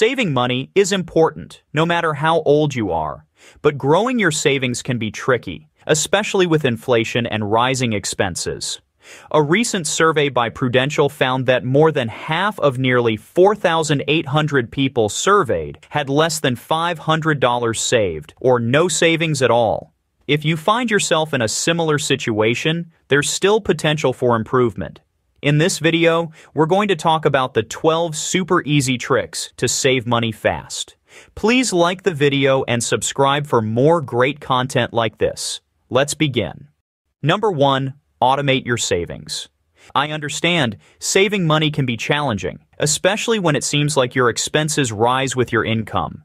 Saving money is important, no matter how old you are. But growing your savings can be tricky, especially with inflation and rising expenses. A recent survey by Prudential found that more than half of nearly 4,800 people surveyed had less than $500 saved, or no savings at all. If you find yourself in a similar situation, there's still potential for improvement. In this video, we're going to talk about the 12 super easy tricks to save money fast. Please like the video and subscribe for more great content like this. Let's begin. Number 1. Automate your savings. I understand saving money can be challenging, especially when it seems like your expenses rise with your income.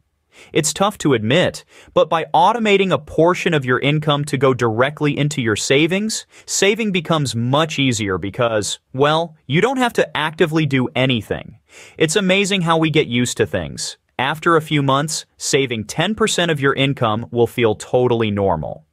It's tough to admit, but by automating a portion of your income to go directly into your savings, saving becomes much easier because, well, you don't have to actively do anything. It's amazing how we get used to things. After a few months, saving 10% of your income will feel totally normal.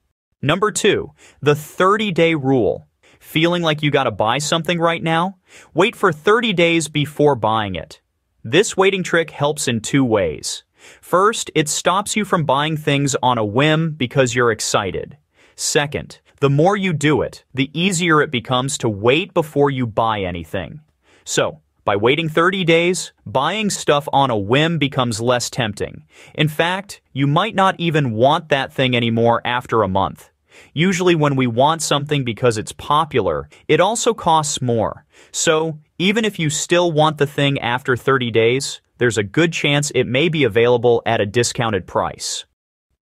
Number 2, the 30-day rule. Feeling like you gotta buy something right now? Wait for 30 days before buying it. This waiting trick helps in 2 ways. First, it stops you from buying things on a whim because you're excited. Second, the more you do it, the easier it becomes to wait before you buy anything. So, by waiting 30 days, buying stuff on a whim becomes less tempting. In fact, you might not even want that thing anymore after a month. Usually when we want something because it's popular, it also costs more. So, even if you still want the thing after 30 days, there's a good chance it may be available at a discounted price.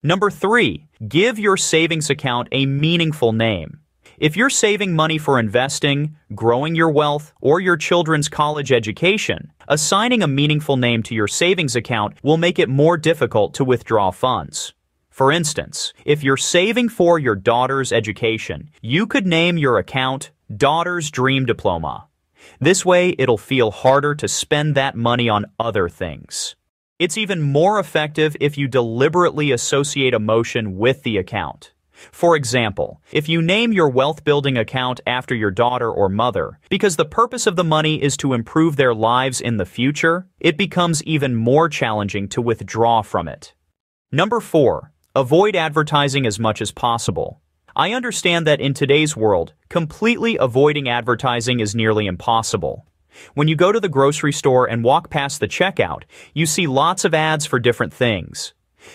Number 3, give your savings account a meaningful name. If you're saving money for investing, growing your wealth, or your children's college education, assigning a meaningful name to your savings account will make it more difficult to withdraw funds. For instance, if you're saving for your daughter's education, you could name your account Daughter's Dream Diploma. This way, it'll feel harder to spend that money on other things. It's even more effective if you deliberately associate emotion with the account. For example, if you name your wealth-building account after your daughter or mother, because the purpose of the money is to improve their lives in the future, it becomes even more challenging to withdraw from it. Number 4. Avoid advertising as much as possible. I understand that in today's world, completely avoiding advertising is nearly impossible. When you go to the grocery store and walk past the checkout, you see lots of ads for different things.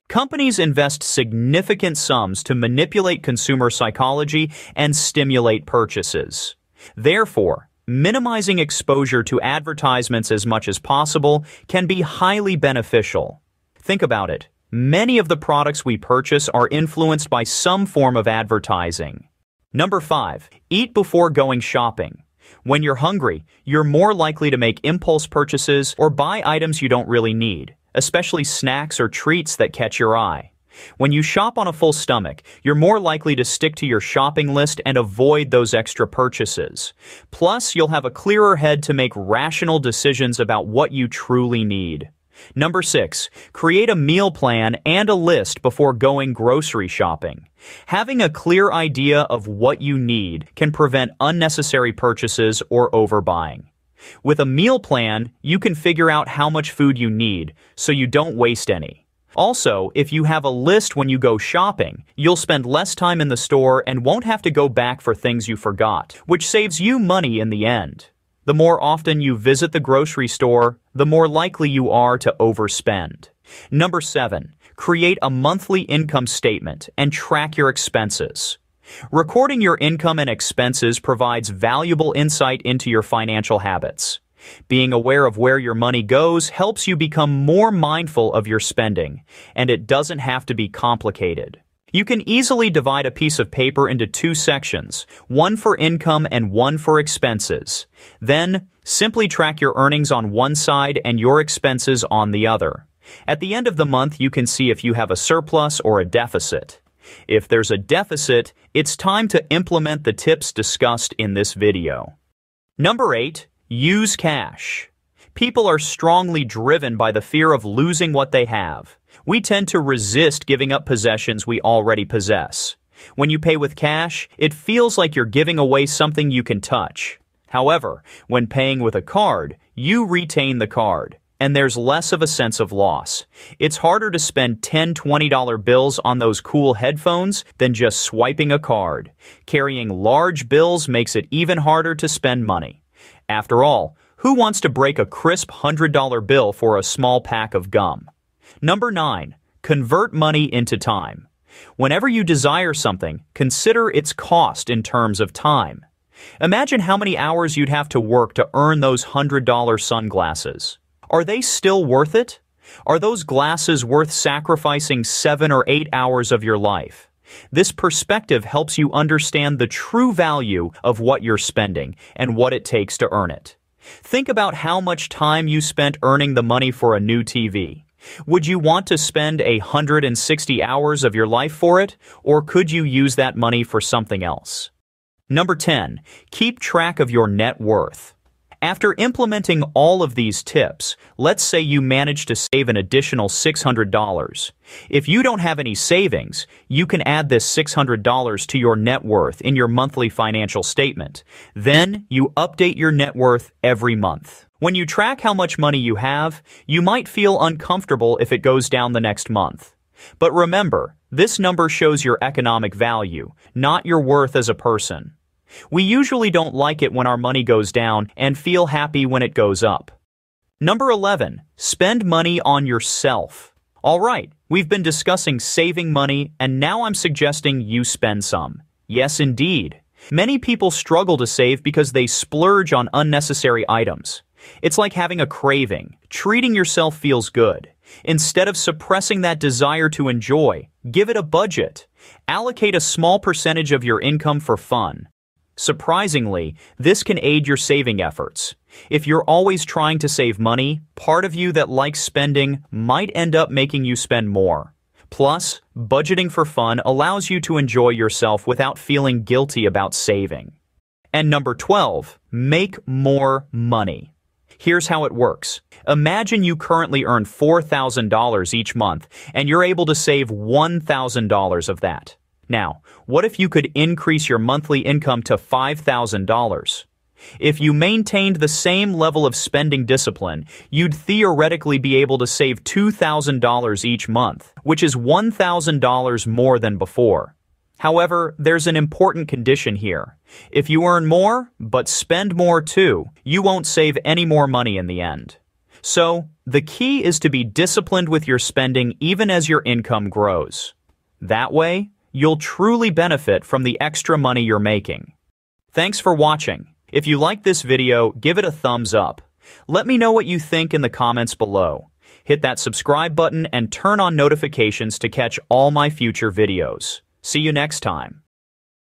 Companies invest significant sums to manipulate consumer psychology and stimulate purchases. Therefore, minimizing exposure to advertisements as much as possible can be highly beneficial. Think about it. Many of the products we purchase are influenced by some form of advertising. Number 5, eat before going shopping. When you're hungry, you're more likely to make impulse purchases or buy items you don't really need, especially snacks or treats that catch your eye. When you shop on a full stomach, you're more likely to stick to your shopping list and avoid those extra purchases. Plus, you'll have a clearer head to make rational decisions about what you truly need. Number 6, create a meal plan and a list before going grocery shopping. Having a clear idea of what you need can prevent unnecessary purchases or overbuying. With a meal plan, you can figure out how much food you need, so you don't waste any. Also, if you have a list when you go shopping, you'll spend less time in the store and won't have to go back for things you forgot, which saves you money in the end. The more often you visit the grocery store, the more likely you are to overspend. Number 7, create a monthly income statement and track your expenses. Recording your income and expenses provides valuable insight into your financial habits. Being aware of where your money goes helps you become more mindful of your spending, and it doesn't have to be complicated. You can easily divide a piece of paper into 2 sections, one for income and one for expenses. Then, simply track your earnings on one side and your expenses on the other. At the end of the month, you can see if you have a surplus or a deficit. If there's a deficit, it's time to implement the tips discussed in this video. Number 8, use cash. People are strongly driven by the fear of losing what they have. We tend to resist giving up possessions we already possess. When you pay with cash, it feels like you're giving away something you can touch. However, when paying with a card, you retain the card. and there's less of a sense of loss. It's harder to spend $10, $20 bills on those cool headphones than just swiping a card. Carrying large bills makes it even harder to spend money. After all, who wants to break a crisp $100 bill for a small pack of gum? Number 9. Convert money into time. Whenever you desire something, consider its cost in terms of time. Imagine how many hours you'd have to work to earn those $100 sunglasses. Are they still worth it? Are those glasses worth sacrificing 7 or 8 hours of your life? This perspective helps you understand the true value of what you're spending and what it takes to earn it. Think about how much time you spent earning the money for a new TV. Would you want to spend 160 hours of your life for it, or could you use that money for something else? Number 10. Keep track of your net worth. After implementing all of these tips, let's say you manage to save an additional $600. If you don't have any savings, you can add this $600 to your net worth in your monthly financial statement. Then you update your net worth every month. When you track how much money you have, you might feel uncomfortable if it goes down the next month. But remember, this number shows your economic value, not your worth as a person. We usually don't like it when our money goes down and feel happy when it goes up. Number 11. Spend money on yourself. All right, we've been discussing saving money, and now I'm suggesting you spend some. Yes, indeed. Many people struggle to save because they splurge on unnecessary items. It's like having a craving. Treating yourself feels good. Instead of suppressing that desire to enjoy, give it a budget. Allocate a small percentage of your income for fun. Surprisingly, this can aid your saving efforts. If you're always trying to save money, part of you that likes spending might end up making you spend more. Plus, budgeting for fun allows you to enjoy yourself without feeling guilty about saving. And number 12, make more money. Here's how it works. Imagine you currently earn $4,000 each month, and you're able to save $1,000 of that. Now, what if you could increase your monthly income to $5,000? If you maintained the same level of spending discipline, you'd theoretically be able to save $2,000 each month, which is $1,000 more than before. However, there's an important condition here. If you earn more, but spend more too, you won't save any more money in the end. So, the key is to be disciplined with your spending even as your income grows. That way, you'll truly benefit from the extra money you're making. Thanks for watching. If you like this video, give it a thumbs up. Let me know what you think in the comments below. Hit that subscribe button and turn on notifications to catch all my future videos. See you next time.